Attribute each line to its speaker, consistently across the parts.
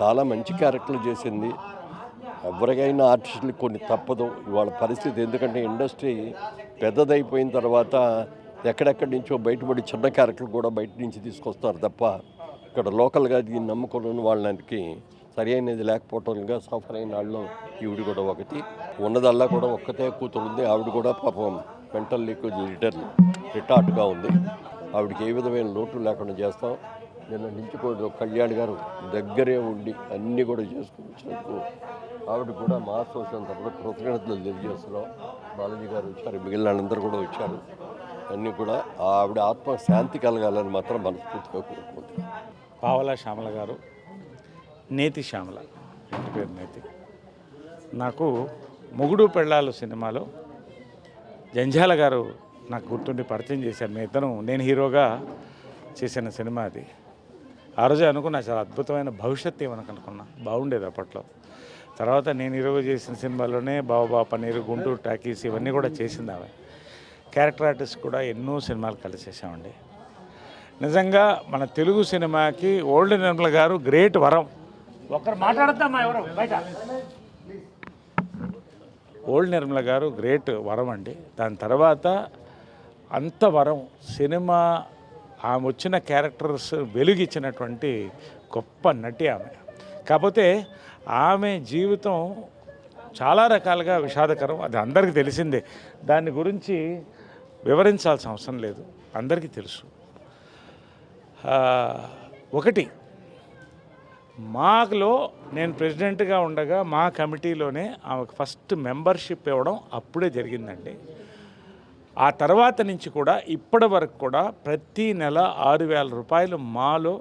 Speaker 1: చాలా మంచి క్యారెక్టర్లు చేసింది. ఎవరికైనా ఆర్టిస్టులకు కొన్ని తప్పదు ఇవాళ పరిస్థితి. ఎందుకంటే ఇండస్ట్రీ పెద్దదైపోయిన తర్వాత ఎక్కడెక్కడి నుంచో బయటపడి చిన్న క్యారెక్టర్లు కూడా బయట నుంచి తీసుకొస్తారు తప్ప ఇక్కడ లోకల్గా దీన్ని నమ్ముకున్న వాళ్ళకి సరి అయినది లేకపోవటంగా సఫర్ అయిన వాళ్ళు ఈవిడ కూడా ఒకటి. ఉన్నదల్లా కూడా ఒక్కతే కూతురు ఉంది. ఆవిడ కూడా పాపం మెంటల్ లీకేజ్ రిటార్ట్గా ఉంది. ఆవిడకి ఏ విధమైన లోటు లేకుండా చేస్తాం. నిన్న నుంచి కూడా కళ్యాణ్ గారు దగ్గరే ఉండి అన్నీ కూడా చేసుకుని వచ్చినందుకు ఆవిడ కూడా మా అసోసియేషన్ తరఫున కృతజ్ఞతలు తెలియజేస్తున్నాం. బాలాజీ గారు వచ్చారు, మిగిలిన వాళ్ళందరూ కూడా వచ్చారు. అన్నీ కూడా ఆవిడ ఆత్మ శాంతి కలగాలని మాత్రం మనస్ఫూర్తిగా కోరుకుంటున్నాం.
Speaker 2: పావలా శ్యామల గారు, నేతి శ్యామల, ఇంటి పేరు నేతి. నాకు మొగుడు పెళ్ళాలు సినిమాలో జంజాల గారు నాకు గుర్తుండి పరిచయం చేశారు. మీ ఇద్దరం నేను హీరోగా చేసిన సినిమా అది. ఆ రోజే అనుకున్నా చాలా అద్భుతమైన భవిష్యత్తు ఏమనకు అనుకున్నా, బాగుండేది అప్పట్లో. తర్వాత నేను హీరోగా చేసిన సినిమాలోనే బాబా పన్నీరు, గుంటూరు టాకీస్ ఇవన్నీ కూడా చేసింది ఆమె. క్యారెక్టర్ ఆర్టిస్ట్ కూడా ఎన్నో సినిమాలు కలిసి చేసామండి. నిజంగా మన తెలుగు సినిమాకి ఓల్డ్ నిర్మల గారు గ్రేట్ వరం. ఒకరు మాట్లాడతామా ఎవరు బయట? ఓల్డ్ నిర్మల గారు గ్రేట్ వరం అండి. దాని తర్వాత అంత వరం సినిమా ఆమె వచ్చిన క్యారెక్టర్స్ వెలుగిచ్చినటువంటి గొప్ప నటి ఆమె. కాకపోతే ఆమె జీవితం చాలా రకాలుగా విషాదకరం, అది అందరికీ తెలిసిందే. దాని గురించి వివరించాల్సిన అవసరం లేదు, అందరికీ తెలుసు. ఒకటి, మాలో నేను ప్రెసిడెంట్గా ఉండగా మా కమిటీలోనే ఆమెకు ఫస్ట్ మెంబర్షిప్ ఇవ్వడం అప్పుడే జరిగిందండి. ఆ తర్వాత నుంచి కూడా ఇప్పటి వరకు కూడా ప్రతి నెల 6,000 రూపాయలు మాలో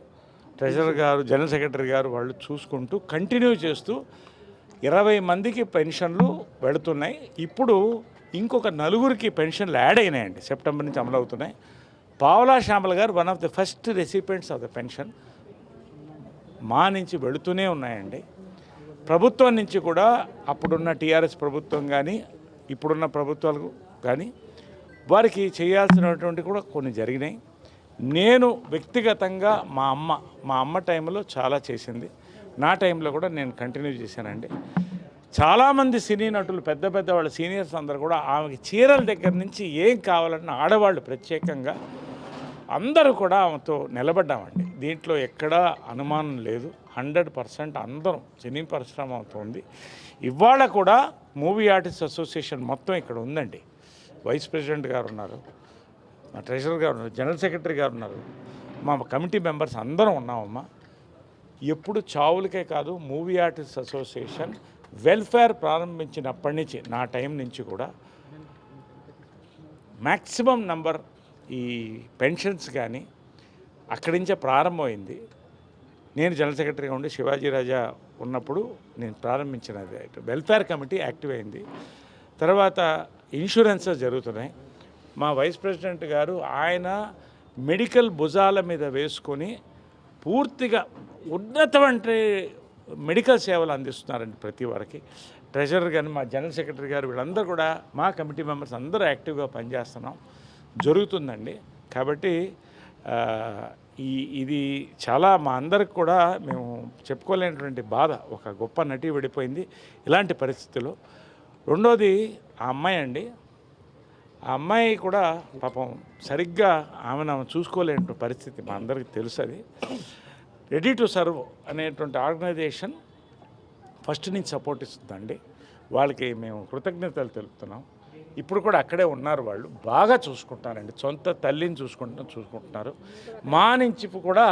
Speaker 2: ట్రెజరర్ గారు, జనరల్ సెక్రటరీ గారు వాళ్ళు చూసుకుంటూ కంటిన్యూ చేస్తూ 20 మందికి పెన్షన్లు వెళుతున్నాయి. ఇప్పుడు ఇంకొక 4 పెన్షన్లు యాడ్ అయినాయండి, సెప్టెంబర్ నుంచి అమలు అవుతున్నాయి. పావలా శ్యామల గారు one of the first recipients of the pension మా నుంచి వెళుతూనే ఉన్నాయండి. ప్రభుత్వం నుంచి కూడా అప్పుడున్న టీఆర్ఎస్ ప్రభుత్వం కానీ ఇప్పుడున్న ప్రభుత్వాలు కానీ వారికి చేయాల్సినటువంటి కూడా కొన్ని జరిగినాయి. నేను వ్యక్తిగతంగా మా అమ్మ టైంలో చాలా చేసింది, నా టైంలో కూడా నేను కంటిన్యూ చేశానండి. చాలామంది సినీ నటులు పెద్ద వాళ్ళ సీనియర్స్ అందరూ కూడా ఆమెకి చీరల దగ్గర నుంచి ఏం కావాలన్న ఆడవాళ్ళు ప్రత్యేకంగా అందరూ కూడా ఆమెతో నిలబడ్డామండి. దీంట్లో ఎక్కడా అనుమానం లేదు. 100% అందరం సినీ పరిశ్రమ అవుతుంది. ఇవాళ కూడా మూవీ ఆర్టిస్ట్ అసోసియేషన్ మొత్తం ఇక్కడ ఉందండి. వైస్ ప్రెసిడెంట్ గారు ఉన్నారు, మా ట్రెజరర్ గారు ఉన్నారు, జనరల్ సెక్రటరీ గారు ఉన్నారు, మా కమిటీ మెంబర్స్ అందరం ఉన్నామమ్మా. ఎప్పుడు చావులకే కాదు, మూవీ ఆర్టిస్ట్ అసోసియేషన్ వెల్ఫేర్ ప్రారంభించినప్పటి నుంచి నా టైం నుంచి కూడా మ్యాక్సిమం నంబర్ ఈ పెన్షన్స్ కానీ అక్కడి నుంచే ప్రారంభమైంది. నేను జనరల్ సెక్రటరీగా ఉండి శివాజీ రాజా ఉన్నప్పుడు నేను ప్రారంభించినది. వెల్ఫేర్ కమిటీ యాక్టివ్ అయింది. తర్వాత ఇన్సూరెన్సెస్ జరుగుతున్నాయి. మా వైస్ ప్రెసిడెంట్ గారు ఆయన మెడికల్ భుజాల మీద వేసుకొని పూర్తిగా ఉన్నతమైన మెడికల్ సేవలు అందిస్తున్నారండి ప్రతి వారికి. ట్రెజరర్ కానీ మా జనరల్ సెక్రటరీ గారు వీళ్ళందరూ కూడా మా కమిటీ మెంబర్స్ అందరూ యాక్టివ్గా పనిచేస్తున్నాం, జరుగుతుందండి. కాబట్టి ఇది చాలా మా అందరికి కూడా మేము చెప్పుకోలేనటువంటి బాధ. ఒక గొప్ప నటి విడిపోయింది ఇలాంటి పరిస్థితుల్లో. రెండోది ఆ అమ్మాయి అండి, ఆ అమ్మాయి కూడా పాపం సరిగ్గా ఆమెను చూసుకోలేని పరిస్థితి మా అందరికీ తెలుసు. అది రెడీ టు సర్వ్ అనేటువంటి ఆర్గనైజేషన్ ఫస్ట్ నుంచి సపోర్ట్ ఇస్తుందండి. వాళ్ళకి మేము కృతజ్ఞతలు తెలుపుతున్నాం. ఇప్పుడు కూడా అక్కడే ఉన్నారు, వాళ్ళు బాగా చూసుకుంటారండి, సొంత తల్లిని చూసుకుంటున్నారు. మా నుంచి కూడా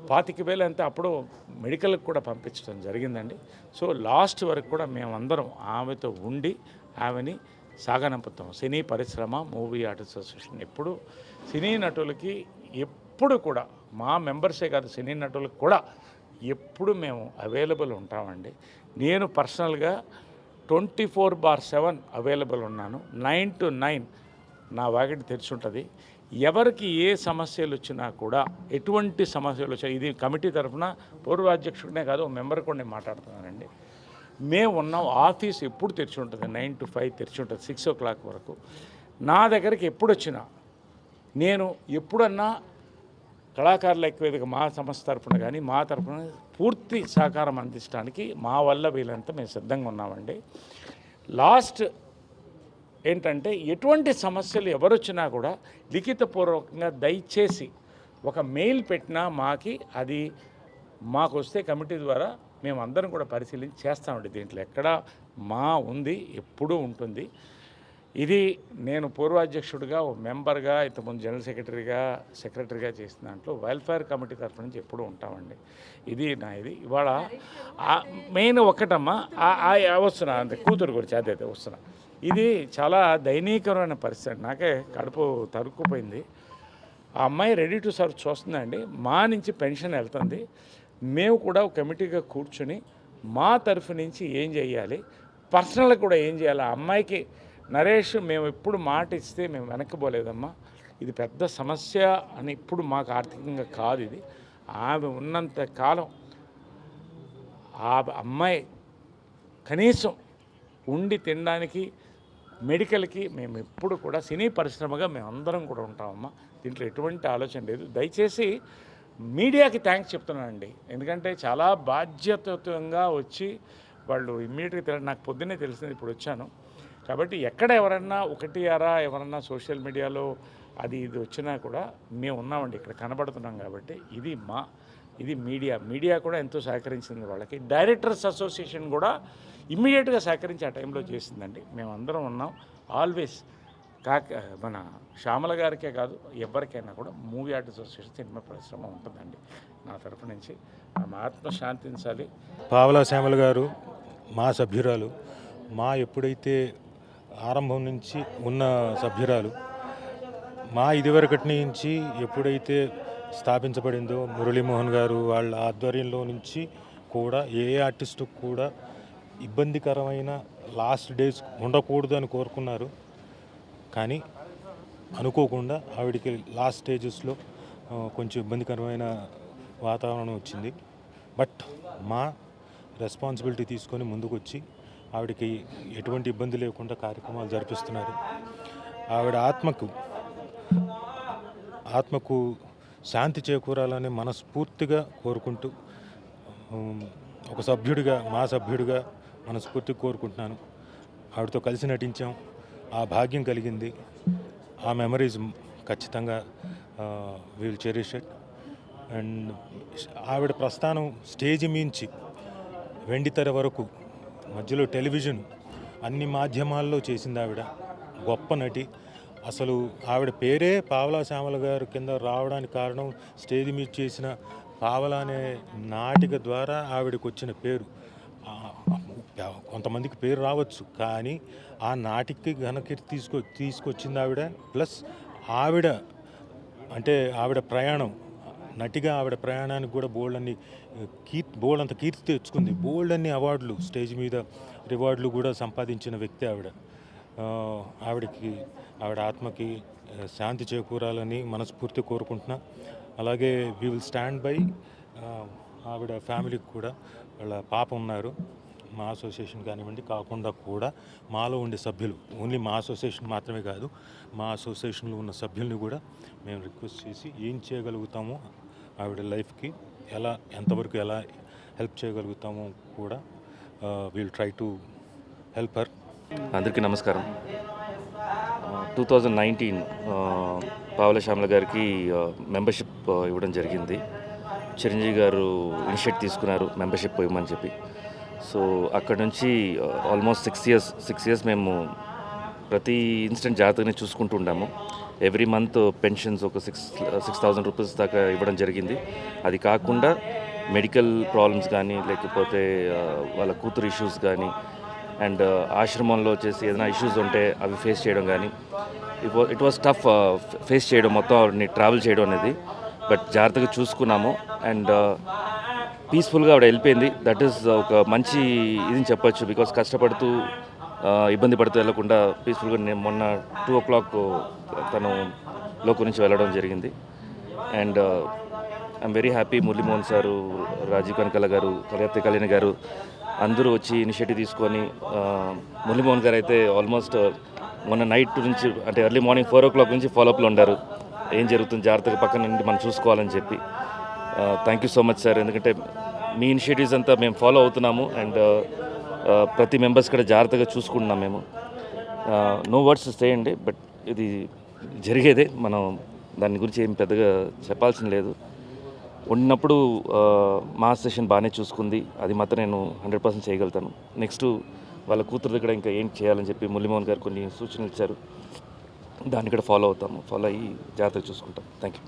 Speaker 2: 25,000 అంతే అప్పుడు మెడికల్కి కూడా పంపించడం జరిగిందండి. సో లాస్ట్ వరకు కూడా మేమందరం ఆమెతో ఉండి ఆమెని సాగనంపుతాం. సినీ పరిశ్రమ, మూవీ ఆర్టిస్ట్ అసోసియేషన్ ఎప్పుడు సినీ నటులకి ఎప్పుడు కూడా మా మెంబర్సే కాదు, సినీ నటులకు కూడా ఎప్పుడు మేము అవైలబుల్ ఉంటామండి. నేను పర్సనల్గా 24/7 అవైలబుల్ ఉన్నాను. 9 to 9 నా వాకిటి తెరిచి ఉంటుంది. ఎవరికి ఏ సమస్యలు వచ్చినా కూడా, ఎటువంటి సమస్యలు వచ్చినా, ఇది కమిటీ తరఫున పూర్వాధ్యక్షుడినే కాదు మెంబర్ కూడా నేను మాట్లాడుతున్నానండి. మేము ఉన్నాం, ఆఫీస్ ఎప్పుడు తెరిచి ఉంటుంది, 9 to 5 తెరిచి ఉంటుంది, 6 o'clock వరకు. నా దగ్గరికి ఎప్పుడు వచ్చినా నేను ఎప్పుడన్నా కళాకారుల ఎక్కువ మా సంస్థ తరఫున కానీ మా తరఫున పూర్తి సహకారం అందించడానికి మా వల్ల వీలంతా మేము సిద్ధంగా ఉన్నామండి. లాస్ట్ ఏంటంటే ఎటువంటి సమస్యలు ఎవరొచ్చినా కూడా లిఖితపూర్వకంగా దయచేసి ఒక మెయిల్ పెట్టినా అది మాకు వస్తే కమిటీ ద్వారా మేము అందరం కూడా పరిశీలించి చేస్తామండి. దీంట్లో ఎక్కడ మా ఉంది ఎప్పుడూ ఉంటుంది. ఇది నేను పూర్వాధ్యక్షుడిగా ఒక మెంబర్గా ఇంతకుముందు జనరల్ సెక్రటరీగా చేసిన దాంట్లో వెల్ఫేర్ కమిటీ తరఫు నుంచి ఎప్పుడూ ఉంటామండి. ఇది ఇవాళ మెయిన్ ఒక్కటమ్మా వస్తున్నా అంతే కూతురు గురించి అదే వస్తున్నా. ఇది చాలా దయనీయకరమైన పరిస్థితి. నాకే కడుపు తరుక్కుపోయింది. ఆ అమ్మాయి రెడీ టు సర్వ్ చూస్తుందండి. మా నుంచి పెన్షన్ వెళ్తుంది. మేము కూడా ఒక కమిటీగా కూర్చొని మా తరఫు నుంచి ఏం చేయాలి, పర్సనల్గా కూడా ఏం చేయాలి. ఆ అమ్మాయికి నరేష్ మేము ఎప్పుడు మాట ఇస్తే మేము వెనక్కిపోలేదమ్మా, ఇది పెద్ద సమస్య అని ఇప్పుడు మాకు ఆర్థికంగా కాదు, ఇది ఆమె ఉన్నంత కాలం ఆ అమ్మాయి కనీసం ఉండి తినడానికి మెడికల్కి మేము ఎప్పుడు కూడా సినీ పరిశ్రమగా మేము అందరం కూడా ఉంటామమ్మా. దీంట్లో ఎటువంటి ఆలోచన లేదు. దయచేసి మీడియాకి థ్యాంక్స్ చెప్తున్నానండి. ఎందుకంటే చాలా బాధ్యతయుతంగా వచ్చి వాళ్ళు ఇమ్మీడియట్గా నాకు పొద్దున్నే తెలిసింది, ఇప్పుడు వచ్చాను కాబట్టి ఎక్కడ ఎవరన్నా ఎవరన్నా సోషల్ మీడియాలో ఇది వచ్చినా కూడా మేము ఉన్నామండి, ఇక్కడ కనబడుతున్నాం. కాబట్టి ఇది మీడియా కూడా ఎంతో సహకరించింది వాళ్ళకి. డైరెక్టర్స్ అసోసియేషన్ కూడా ఇమ్మీడియట్గా సహకరించి ఆ టైంలో చేసిందండి. మేమందరం ఉన్నాం ఆల్వేస్. మన శ్యామల గారికే కాదు ఎవరికైనా కూడా మూవీ ఆర్టిస్ట్ అసోసియేషన్ సినిమా పరిశ్రమ ఉంటుందండి. నా తరఫు నుంచి మా ఆత్మ శాంతించాలి.
Speaker 3: పావలా శ్యామల గారు మా సభ్యురాలు, మా ఎప్పుడైతే ఆరంభం నుంచి ఉన్న సభ్యురాలు, మా ఇదివరకటి నుంచి ఎప్పుడైతే స్థాపించబడిందో మురళీమోహన్ గారు వాళ్ళ ఆధ్వర్యంలో నుంచి కూడా ఏ ఆర్టిస్టుకు కూడా ఇబ్బందికరమైన లాస్ట్ డేస్ ఉండకూడదు అని కోరుకున్నారు. కానీ అనుకోకుండా ఆవిడికి లాస్ట్ స్టేజెస్లో కొంచెం ఇబ్బందికరమైన వాతావరణం వచ్చింది. బట్ మా రెస్పాన్సిబిలిటీ తీసుకొని ముందుకు వచ్చి ఆవిడకి ఎటువంటి ఇబ్బంది లేకుండా కార్యక్రమాలు జరిపిస్తున్నారు. ఆవిడ ఆత్మకు శాంతి చేకూరాలని మనస్ఫూర్తిగా కోరుకుంటూ ఒక సభ్యుడిగా మా సభ్యుడిగా మనస్ఫూర్తిగా కోరుకుంటున్నాను. ఆవిడతో కలిసి నటించాం, ఆ భాగ్యం కలిగింది. ఆ మెమరీస్ ఖచ్చితంగా విల్ చెరిష్ ఇట్. అండ్ ఆవిడ ప్రస్థానం స్టేజ్ మించి వెండితెర వరకు మధ్యలో టెలివిజన్ అన్ని మాధ్యమాల్లో చేసింది ఆవిడ. గొప్ప నటి. అసలు ఆవిడ పేరే పావలా శ్యామల గారు కింద రావడానికి కారణం స్టేజ్ మీద చేసిన పావలా అనే నాటిక ద్వారా ఆవిడకి వచ్చిన పేరు. కొంతమందికి పేరు రావచ్చు, కానీ ఆ నాటికి ఘనకీర్తి తీసుకొచ్చింది ఆవిడ. ప్లస్ ఆవిడ ప్రయాణం నటిగా ఆవిడ ప్రయాణానికి కూడా బోల్డంత కీర్తి తెచ్చుకుంది. బోల్డన్ని అవార్డులు, స్టేజ్ మీద రివార్డులు కూడా సంపాదించిన వ్యక్తి ఆవిడ. ఆవిడ ఆత్మకి శాంతి చేకూరాలని మనస్ఫూర్తి కోరుకుంటున్నా. అలాగే వీ విల్ స్టాండ్ బై ఆవిడ ఫ్యామిలీకి కూడా. వాళ్ళ పాప ఉన్నారు. మా అసోసియేషన్ కానివ్వండి కాకుండా కూడా మాలో ఉండే సభ్యులు, ఓన్లీ మా అసోసియేషన్ మాత్రమే కాదు, మా అసోసియేషన్లో ఉన్న సభ్యుల్ని కూడా మేము రిక్వెస్ట్ చేసి ఏం చేయగలుగుతామో ఆవిడ లైఫ్కి ఎంతవరకు ఎలా హెల్ప్ చేయగలుగుతామో కూడా will try to help her.
Speaker 4: అందరికీ నమస్కారం. 2019 పావలా శ్యామల గారికి మెంబర్షిప్ ఇవ్వడం జరిగింది. చిరంజీవి గారు ఇనిషియేట్ తీసుకున్నారు మెంబర్షిప్ ఇవ్వమని చెప్పి. సో అక్కడ నుంచి ఆల్మోస్ట్ 6 ఇయర్స్ మేము ప్రతి ఇన్స్టెంట్ జాగ్రత్తగానే చూసుకుంటూ ఉన్నాము. ఎవ్రీ మంత్ పెన్షన్స్ ఒక 6,000 రూపీస్ దాకా ఇవ్వడం జరిగింది. అది కాకుండా మెడికల్ ప్రాబ్లమ్స్ కానీ, లేకపోతే వాళ్ళ కూతురు ఇష్యూస్ కానీ, అండ్ ఆశ్రమంలో వచ్చేసి ఏదైనా ఇష్యూస్ ఉంటే అవి ఫేస్ చేయడం కానీ, ఇట్ వాస్ టఫ్ ఫేస్ చేయడం, మొత్తం ట్రావెల్ చేయడం అనేది. బట్ జాగ్రత్తగా చూసుకున్నాము అండ్ పీస్ఫుల్గా ఆవిడ వెళ్ళిపోయింది. దట్ ఈస్ ఒక మంచి ఇదని చెప్పచ్చు. బికాస్ కష్టపడుతూ ఇబ్బంది పడుతూ వెళ్ళకుండా పీస్ఫుల్గా మొన్న 2 o'clock తను లోకు నుంచి వెళ్ళడం జరిగింది. And I am very happy. Muralimohan sir, Rajeev Kanakala గారు, కళ్యాణి గారు అందరూ వచ్చి ఇనిషియేటివ్ తీసుకొని, మురళీమోహన్ గారు అయితే ఆల్మోస్ట్ మొన్న నైట్ నుంచి అంటే ఎర్లీ మార్నింగ్ 4 o'clock నుంచి ఫాలోఅప్లో ఉండారు. ఏం జరుగుతుంది జాగ్రత్తగా పక్కన నుండి మనం చూసుకోవాలని చెప్పి. Thank you so much sir. ఎందుకంటే మీ ఇనిషియేటివ్స్ అంతా మేము ఫాలో అవుతున్నాము అండ్ ప్రతి మెంబర్స్ కూడా జాగ్రత్తగా చూసుకుంటున్నాం మేము. నో వర్డ్స్ చేయండి, బట్ ఇది జరిగేదే, మనం దాని గురించి ఏం పెద్దగా చెప్పాల్సిన లేదు. ఉన్నప్పుడు మా సెషన్ బాగానే చూసుకుంది, అది మాత్రం నేను 100% చేయగలుగుతాను. నెక్స్ట్ వాళ్ళ కూతురు దగ్గర ఇంకా ఏం చేయాలని చెప్పి మురళీమోహన్ గారు కొన్ని సూచనలు ఇచ్చారు, దాన్ని కూడా ఫాలో అవుతాము, ఫాలో అయ్యి జాగ్రత్తగా చూసుకుంటాం. Thank you.